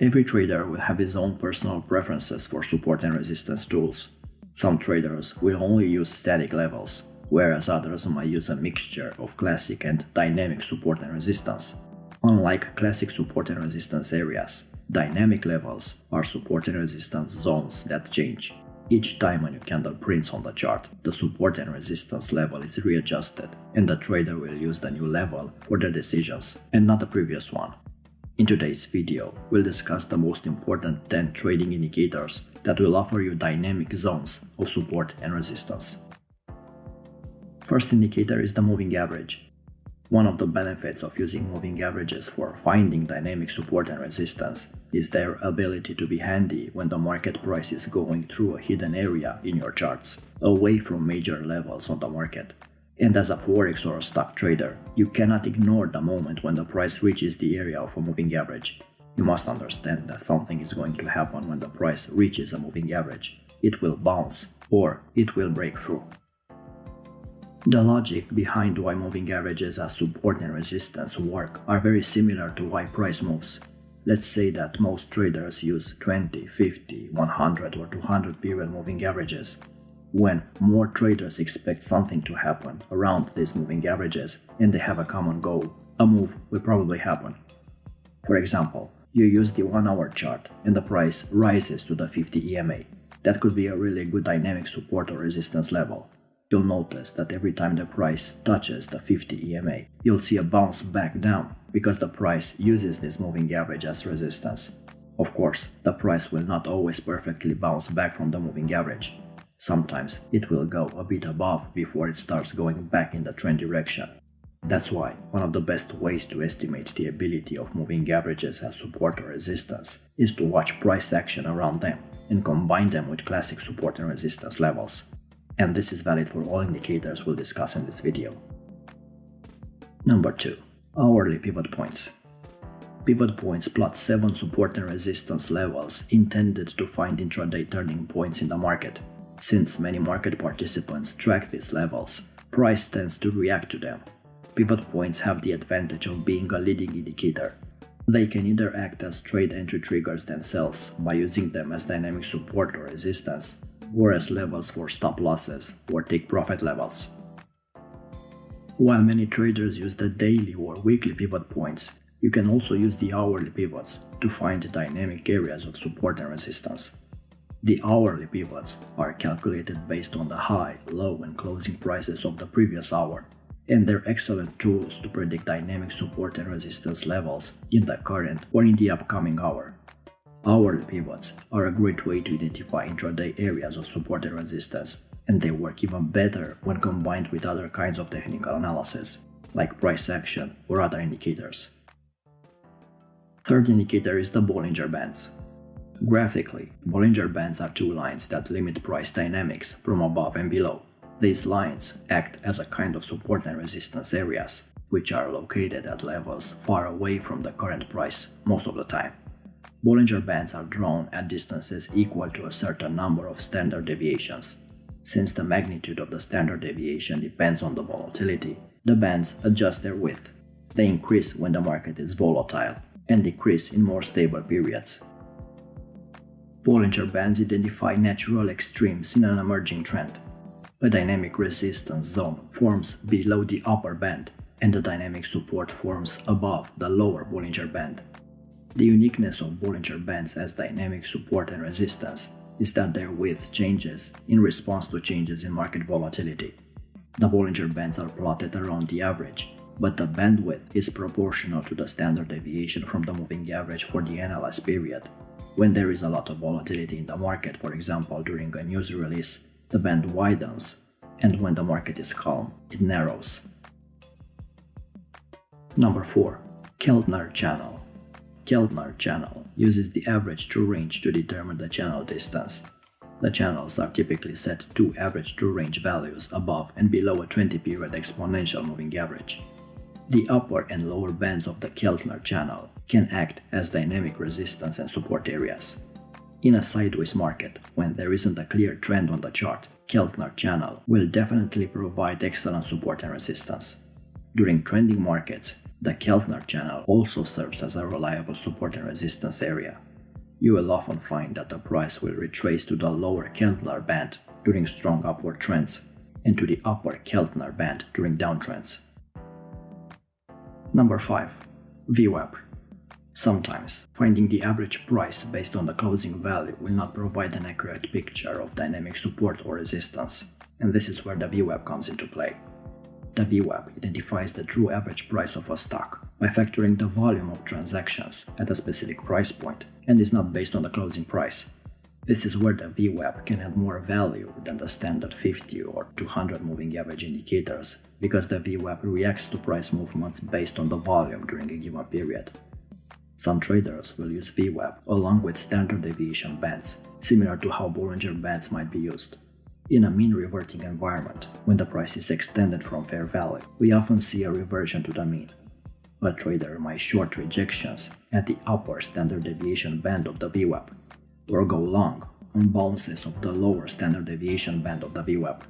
Every trader will have his own personal preferences for support and resistance tools. Some traders will only use static levels, whereas others might use a mixture of classic and dynamic support and resistance. Unlike classic support and resistance areas, dynamic levels are support and resistance zones that change. Each time a new candle prints on the chart, the support and resistance level is readjusted, and the trader will use the new level for their decisions, and not the previous one. In today's video, we'll discuss the most important 10 trading indicators that will offer you dynamic zones of support and resistance. First indicator is the moving average. One of the benefits of using moving averages for finding dynamic support and resistance is their ability to be handy when the market price is going through a hidden area in your charts, away from major levels on the market. And as a Forex or a stock trader, you cannot ignore the moment when the price reaches the area of a moving average. You must understand that something is going to happen when the price reaches a moving average. It will bounce, or it will break through. The logic behind why moving averages as support and resistance work are very similar to why price moves. Let's say that most traders use 20, 50, 100 or 200 period moving averages. When more traders expect something to happen around these moving averages and they have a common goal, a move will probably happen. For example, you use the 1-hour chart and the price rises to the 50 EMA. That could be a really good dynamic support or resistance level. You'll notice that every time the price touches the 50 EMA, you'll see a bounce back down because the price uses this moving average as resistance. Of course, the price will not always perfectly bounce back from the moving average. Sometimes it will go a bit above before it starts going back in the trend direction. That's why one of the best ways to estimate the ability of moving averages as support or resistance is to watch price action around them and combine them with classic support and resistance levels. And this is valid for all indicators we'll discuss in this video. Number 2. Hourly pivot points. Pivot points plot 7 support and resistance levels intended to find intraday turning points in the market. Since many market participants track these levels, price tends to react to them. Pivot points have the advantage of being a leading indicator. They can either act as trade entry triggers themselves by using them as dynamic support or resistance, or as levels for stop losses or take profit levels. While many traders use the daily or weekly pivot points, you can also use the hourly pivots to find dynamic areas of support and resistance. The hourly pivots are calculated based on the high, low and closing prices of the previous hour, and they're excellent tools to predict dynamic support and resistance levels in the current or in the upcoming hour. Hourly pivots are a great way to identify intraday areas of support and resistance, and they work even better when combined with other kinds of technical analysis, like price action or other indicators. Third indicator is the Bollinger Bands. Graphically, Bollinger Bands are two lines that limit price dynamics from above and below. These lines act as a kind of support and resistance areas, which are located at levels far away from the current price most of the time. Bollinger Bands are drawn at distances equal to a certain number of standard deviations. Since the magnitude of the standard deviation depends on the volatility, the bands adjust their width. They increase when the market is volatile and decrease in more stable periods. Bollinger Bands identify natural extremes in an emerging trend. A dynamic resistance zone forms below the upper band, and a dynamic support forms above the lower Bollinger Band. The uniqueness of Bollinger Bands as dynamic support and resistance is that their width changes in response to changes in market volatility. The Bollinger Bands are plotted around the average, but the bandwidth is proportional to the standard deviation from the moving average for the analyzed period. When there is a lot of volatility in the market, for example during a news release, the band widens, and when the market is calm, it narrows. Number 4. Keltner Channel. Keltner Channel uses the average true range to determine the channel distance. The channels are typically set to average true range values above and below a 20-period exponential moving average. The upper and lower bands of the Keltner channel can act as dynamic resistance and support areas. In a sideways market, when there isn't a clear trend on the chart, Keltner channel will definitely provide excellent support and resistance. During trending markets, the Keltner channel also serves as a reliable support and resistance area. you will often find that the price will retrace to the lower Keltner band during strong upward trends and to the upper Keltner band during downtrends. Number 5. VWAP. Sometimes, finding the average price based on the closing value will not provide an accurate picture of dynamic support or resistance, and this is where the VWAP comes into play. The VWAP identifies the true average price of a stock by factoring the volume of transactions at a specific price point and is not based on the closing price. This is where the VWAP can add more value than the standard 50 or 200 moving average indicators, because the VWAP reacts to price movements based on the volume during a given period. Some traders will use VWAP along with standard deviation bands, similar to how Bollinger Bands might be used. In a mean reverting environment, when the price is extended from fair value, we often see a reversion to the mean. A trader might short rejections at the upper standard deviation band of the VWAP, or go long on bounces of the lower standard deviation band of the VWAP.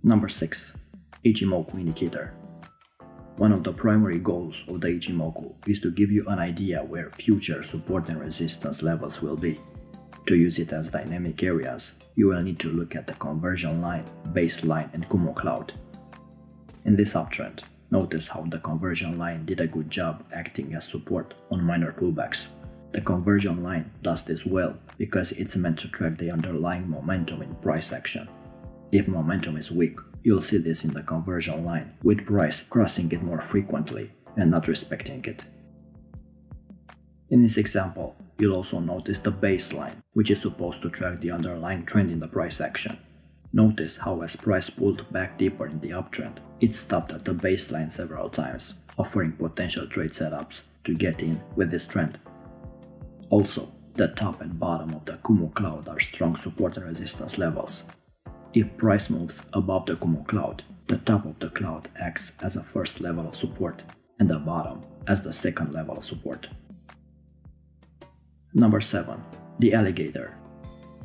Number 6. Ichimoku indicator. One of the primary goals of the Ichimoku is to give you an idea where future support and resistance levels will be. To use it as dynamic areas, you will need to look at the conversion line, baseline, and Kumo cloud. In this uptrend, notice how the conversion line did a good job acting as support on minor pullbacks. The conversion line does this well because it's meant to track the underlying momentum in price action. If momentum is weak, you'll see this in the conversion line, with price crossing it more frequently and not respecting it. In this example, you'll also notice the baseline, which is supposed to track the underlying trend in the price action. Notice how as price pulled back deeper in the uptrend, it stopped at the baseline several times, offering potential trade setups to get in with this trend. Also, the top and bottom of the Kumo cloud are strong support and resistance levels. If price moves above the Kumo cloud, the top of the cloud acts as a first level of support and the bottom as the second level of support. Number 7. The alligator.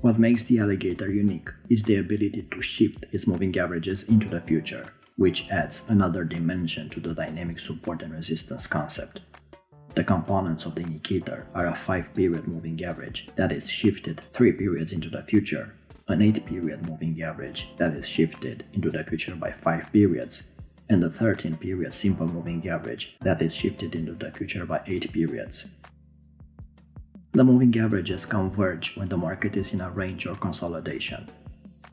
What makes the alligator unique is the ability to shift its moving averages into the future, which adds another dimension to the dynamic support and resistance concept. The components of the indicator are a 5-period moving average that is shifted 3 periods into the future, an 8-period moving average that is shifted into the future by 5 periods, and a 13-period simple moving average that is shifted into the future by 8 periods. The moving averages converge when the market is in a range or consolidation.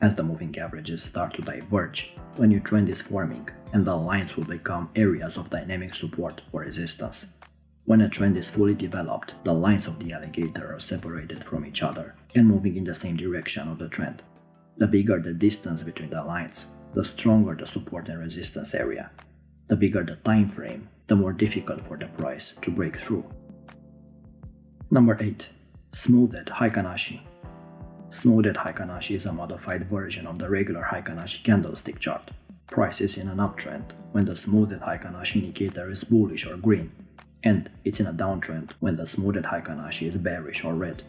As the moving averages start to diverge, a new trend is forming, and the lines will become areas of dynamic support or resistance. When a trend is fully developed, the lines of the alligator are separated from each other and moving in the same direction of the trend. The bigger the distance between the lines, the stronger the support and resistance area. The bigger the time frame, the more difficult for the price to break through. Number 8. Smoothed Heikanashi. Smoothed Heikanashi is a modified version of the regular Heikanashi candlestick chart. Price is in an uptrend when the smoothed Heikanashi indicator is bullish or green, and it's in a downtrend when the smoothed Heikanashi is bearish or red.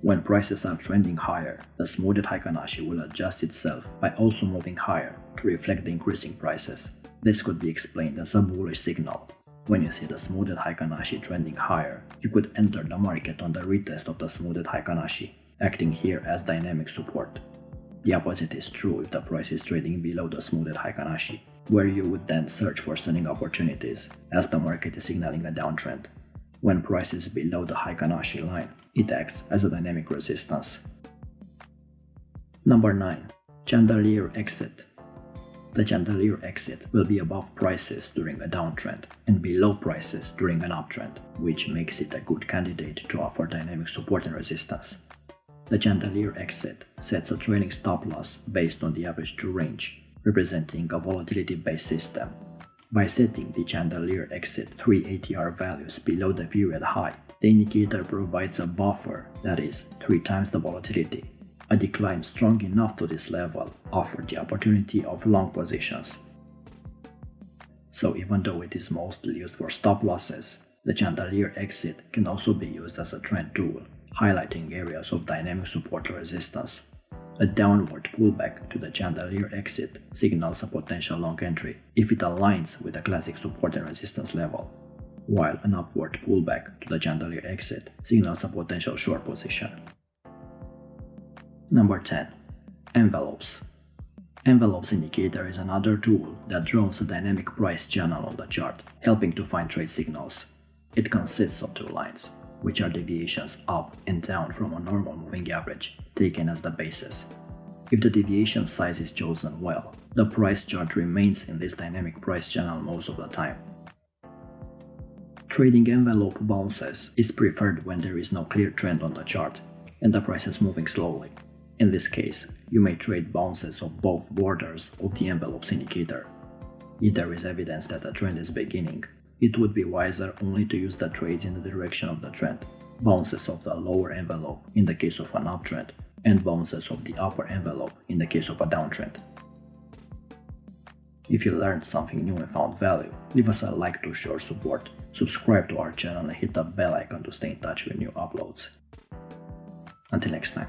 When prices are trending higher, the smoothed Heikanashi will adjust itself by also moving higher to reflect the increasing prices. This could be explained as a bullish signal. When you see the smoothed Heikanashi trending higher, you could enter the market on the retest of the smoothed Heikanashi, acting here as dynamic support. The opposite is true if the price is trading below the smoothed Heikanashi, where you would then search for selling opportunities, as the market is signaling a downtrend. When price is below the Heikanashi line, it acts as a dynamic resistance. Number 9. Chandelier exit. The chandelier exit will be above prices during a downtrend and below prices during an uptrend, which makes it a good candidate to offer dynamic support and resistance. The chandelier exit sets a trailing stop loss based on the average true range, representing a volatility-based system. By setting the chandelier exit 3 ATR values below the period high, the indicator provides a buffer that is 3 times the volatility. A decline strong enough to this level offered the opportunity of long positions. So even though it is mostly used for stop losses, the chandelier exit can also be used as a trend tool, highlighting areas of dynamic support or resistance. A downward pullback to the chandelier exit signals a potential long entry if it aligns with a classic support and resistance level. while an upward pullback to the chandelier exit signals a potential short position. Number 10. Envelopes. Envelopes indicator is another tool that draws a dynamic price channel on the chart, helping to find trade signals. It consists of two lines, which are deviations up and down from a normal moving average, taken as the basis. If the deviation size is chosen well, the price chart remains in this dynamic price channel most of the time. Trading envelope bounces is preferred when there is no clear trend on the chart and the price is moving slowly. In this case, you may trade bounces of both borders of the envelope's indicator. If there is evidence that a trend is beginning, it would be wiser only to use the trades in the direction of the trend, bounces of the lower envelope in the case of an uptrend, and bounces of the upper envelope in the case of a downtrend. If you learned something new and found value, leave us a like to show support, subscribe to our channel and hit the bell icon to stay in touch with new uploads. Until next time.